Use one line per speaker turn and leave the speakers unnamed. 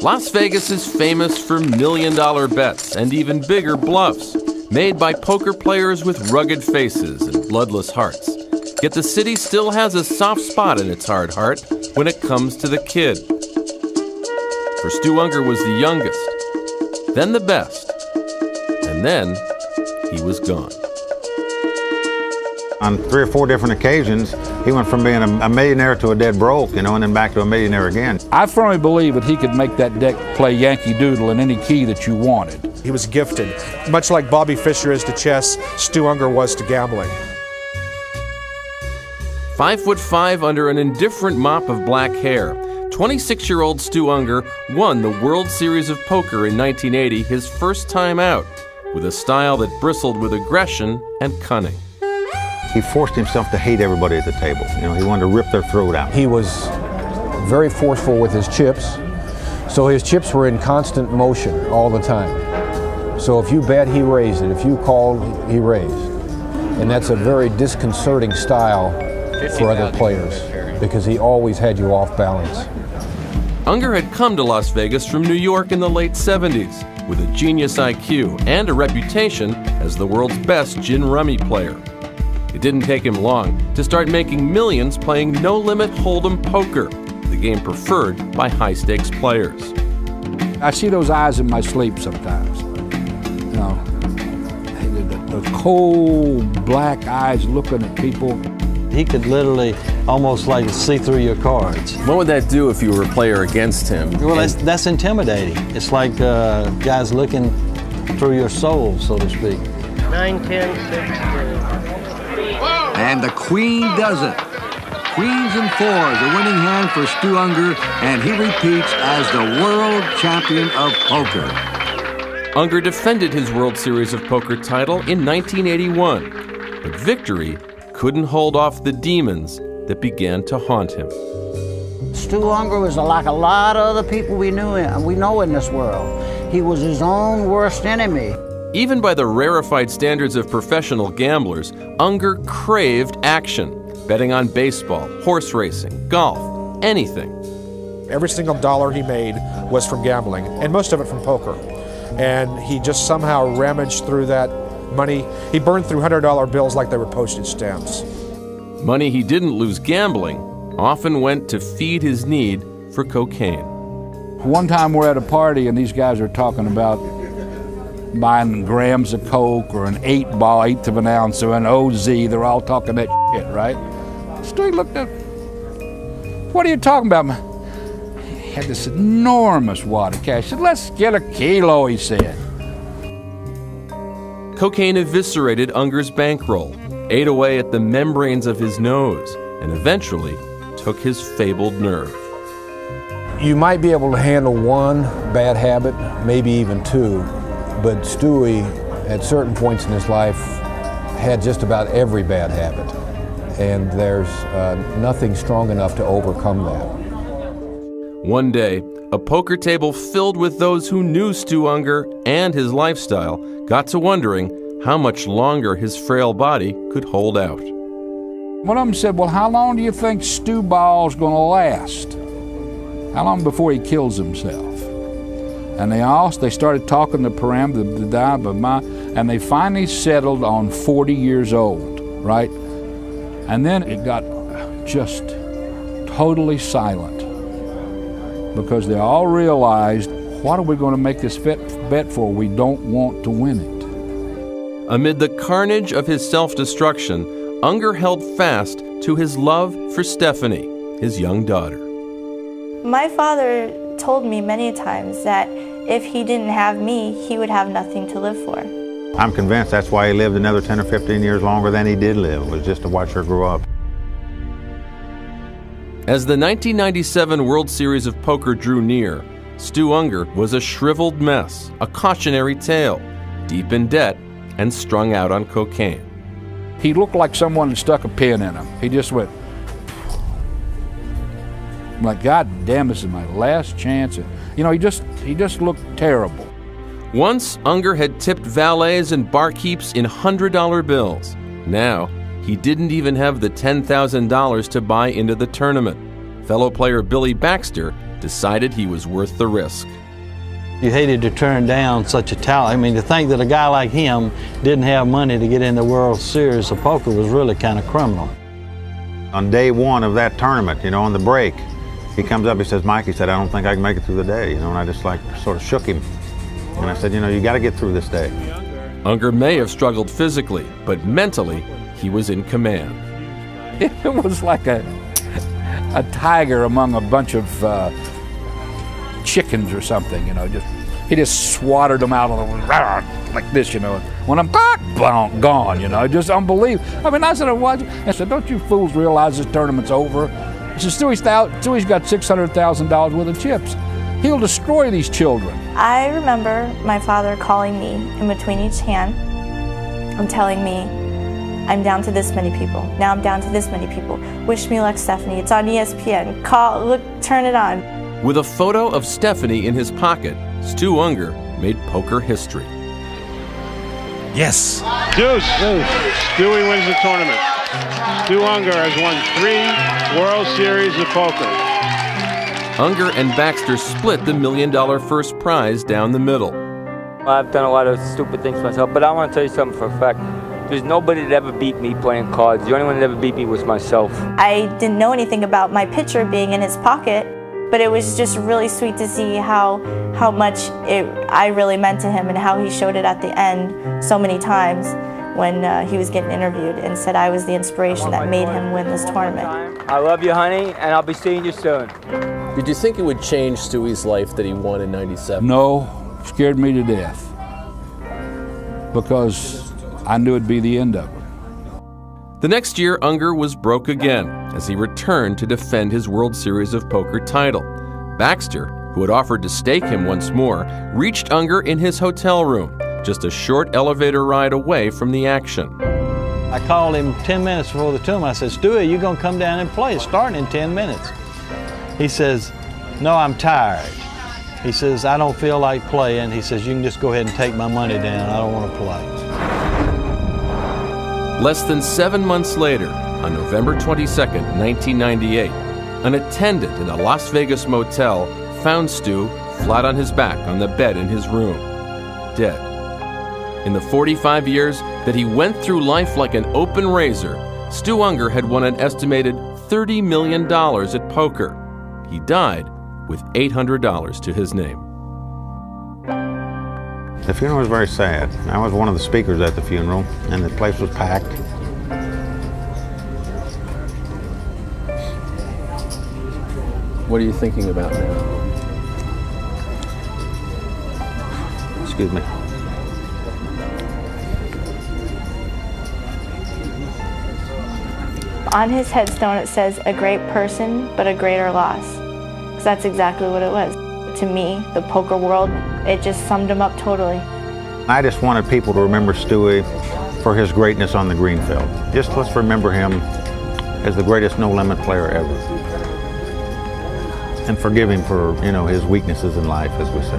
Las Vegas is famous for million-dollar bets and even bigger bluffs, made by poker players with rugged faces and bloodless hearts. Yet the city still has a soft spot in its hard heart when it comes to the kid. For Stu Ungar was the youngest, then the best, and then he was gone.
On 3 or 4 different occasions, he went from being a millionaire to a dead broke, and then back to a millionaire again.
I firmly believe that he could make that deck play Yankee Doodle in any key that you wanted.
He was gifted. Much like Bobby Fischer is to chess, Stu Ungar was to gambling.
5'5" under an indifferent mop of black hair, 26-year-old Stu Ungar won the World Series of Poker in 1980, his first time out, with a style that bristled with aggression and cunning.
He forced himself to hate everybody at the table. He wanted to rip their throat out.
He was very forceful with his chips, so his chips were in constant motion all the time. So if you bet, he raised it. If you called, he raised. And that's a very disconcerting style for other players because he always had you off balance.
Ungar had come to Las Vegas from New York in the late 70s with a genius IQ and a reputation as the world's best gin rummy player. It didn't take him long to start making millions playing no-limit hold'em poker, the game preferred by high-stakes players.
I see those eyes in my sleep sometimes. The cold black eyes looking at people.
He could literally almost like see through your cards.
What would that do if you were a player against him?
Well, that's intimidating. It's like guys looking through your soul, so to speak.
9, 10, 6, 2.
And the queen does it. Queens and fours, a winning hand for Stu Ungar, and he repeats as the world champion of poker.
Ungar defended his World Series of Poker title in 1981, but victory couldn't hold off the demons that began to haunt him.
Stu Ungar was like a lot of other people we know in this world. He was his own worst enemy.
Even by the rarefied standards of professional gamblers, Ungar craved action, betting on baseball, horse racing, golf, anything.
Every single dollar he made was from gambling, and most of it from poker. And he just somehow rummaged through that money. He burned through $100 bills like they were postage stamps.
Money he didn't lose gambling often went to feed his need for cocaine.
One time we're at a party and these guys are talking about buying grams of coke or an 8-ball, 1/8 of an ounce, or an OZ. They're all talking that shit, right? Stuey looked up. What are you talking about? He had this enormous wad of cash. He said, let's get a kilo, he said.
Cocaine eviscerated Ungar's bankroll, ate away at the membranes of his nose, and eventually took his fabled nerve.
You might be able to handle one bad habit, maybe even 2, but Stuey, at certain points in his life, had just about every bad habit. And there's nothing strong enough to overcome that.
One day, a poker table filled with those who knew Stu Ungar and his lifestyle got to wondering how much longer his frail body could hold out.
One of them said, well, how long do you think Stu Ball's going to last? How long before he kills himself? And they started talking the parameter, and they finally settled on 40 years old, right? And then it got just totally silent because they all realized, what are we going to make this bet for? We don't want to win it.
Amid the carnage of his self-destruction, Ungar held fast to his love for Stephanie, his young daughter.
My father told me many times that if he didn't have me, he would have nothing to live for.
I'm convinced that's why he lived another 10 or 15 years longer than he did live, was just to watch her grow up.
As the 1997 World Series of Poker drew near, Stu Ungar was a shriveled mess, a cautionary tale, deep in debt and strung out on cocaine.
He looked like someone had stuck a pin in him. He just went, I'm like, God damn, this is my last chance. You know, he just looked terrible.
Once, Ungar had tipped valets and barkeeps in $100 bills. Now, he didn't even have the $10,000 to buy into the tournament. fellow player Billy Baxter decided he was worth the risk.
You hated to turn down such a talent. I mean, to think that a guy like him didn't have money to get in the World Series of Poker was really kind of criminal.
On day one of that tournament, you know, on the break, he comes up, he says, Mike, he said, I don't think I can make it through the day, you know, and I just like sort of shook him. And I said, you know, you got to get through this day.
Ungar may have struggled physically, but mentally, he was in command.
It was like a tiger among a bunch of chickens or something, you know. He just swatted them out of the like this, you know. When I'm gone, you know, just unbelievable. I mean, I said, I said, don't you fools realize this tournament's over? I said, Stewie's got $600,000 worth of chips. He'll destroy these children.
I remember my father calling me in between each hand and telling me, I'm down to this many people. Now I'm down to this many people. Wish me luck, Stephanie. It's on ESPN. Call, look, turn it on.
With a photo of Stephanie in his pocket, Stu Ungar made poker history.
Yes. Deuce. Stuey wins the tournament. Stu Ungar has won 3 World Series of Poker.
Ungar and Baxter split the $1 million first prize down the middle.
I've done a lot of stupid things myself, but I want to tell you something for a fact. There's nobody that ever beat me playing cards. The only one that ever beat me was myself.
I didn't know anything about my picture being in his pocket, but it was just really sweet to see how much I really meant to him and how he showed it at the end so many times when he was getting interviewed and said I was the inspiration that made him win this tournament.
I love you, honey, and I'll be seeing you soon.
Did you think it would change Stewie's life that he won in '97?
No, scared me to death because I knew it'd be the end of it.
The next year, Ungar was broke again as he returned to defend his World Series of Poker title. Baxter, who had offered to stake him once more, reached Ungar in his hotel room, just a short elevator ride away from the action.
I called him 10 minutes before the tournament. I said, Stewie, you gonna come down and play? It's starting in 10 minutes. He says, no, I'm tired. He says, I don't feel like playing. He says, you can just go ahead and take my money down. I don't want to play.
Less than 7 months later, on November 22nd, 1998, an attendant in a Las Vegas motel found Stu flat on his back on the bed in his room, dead. In the 45 years that he went through life like an open razor, Stu Ungar had won an estimated $30 million at poker. He died with $800 to his name.
The funeral was very sad. I was one of the speakers at the funeral, and the place was packed.
What are you thinking about now?
Excuse me.
On his headstone it says, a great person, but a greater loss. Because that's exactly what it was. To me, the poker world, it just summed him up totally.
I just wanted people to remember Stewie for his greatness on the green field. Just let's remember him as the greatest no-limit player ever. And forgive him for, you know, his weaknesses in life, as we say.